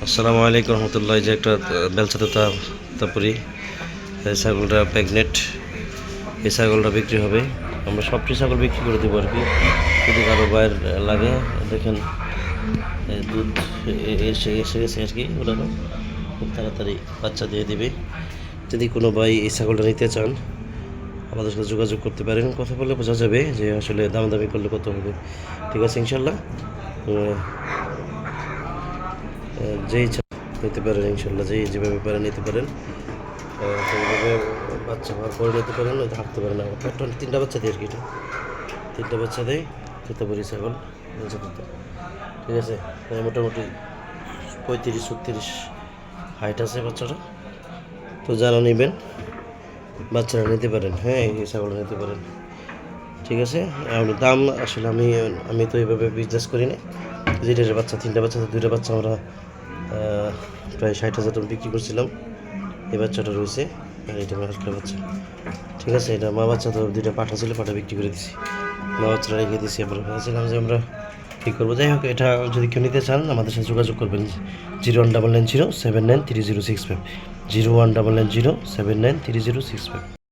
আসসালামু আলাইকুম রহমতুল্লাহ। যে একটা বেলচাতে তারপরে এই ছাগলটা প্রেগনেন্ট, এই ছাগলটা বিক্রি হবে। আমরা সবটি ছাগল বিক্রি করে দেবো আর কি, যদি কারো বাইর লাগে। দেখেন দুধ এসে এসে গেছে আর কি, ওনারা খুব তাড়াতাড়ি বাচ্চা দিয়ে দিবে। যদি কোনো ভাই এই ছাগলটা নিতে চান আমাদের সাথে যোগাযোগ করতে পারেন, কথা বলে বোঝা যাবে যে আসলে দামাদামি করলে কত হবে। ঠিক আছে ইনশাল্লাহ, যেই নিতে পারেন ইনশাল্লাহ, যেভাবে পারেন নিতে পারেন। সেইভাবে বাচ্চা হওয়ার পরে নিতে পারেন, হয়তো হাঁটতে পারেন না। একটা 3টা বাচ্চা দেয় আর কি, এটা 3টা বাচ্চা দেয় তোতাপুরি ছাগল। ঠিক আছে, মোটামুটি 35-36 হাইট আছে বাচ্চাটা। তো যারা নেবেন বাচ্চারা নিতে পারেন, হ্যাঁ এই ছাগলটা নিতে পারেন। ঠিক আছে, আপনি দাম আসলে আমি আমি তো এইভাবে বিজনেস করি না। যেটার বাচ্চা 3টা বাচ্চা, 2টা বাচ্চা আমরা প্রায় 60,000 টাকা বিক্রি করছিলাম। এই বাচ্চাটা রয়েছে, আর এটা একটা বাচ্চা। ঠিক আছে, এটা মা বাচ্চা তো 2টা পাঠা ছিল, পাঠা বিক্রি করে দিছি, মা বাচ্চারা রেখে দিছি। আমরা ভাবছিলাম যে আমরা কী করবো। যাই হোক, এটা যদি কেউ নিতে চান আমাদের সাথে যোগাযোগ করবেন 0190793065, 0190793065।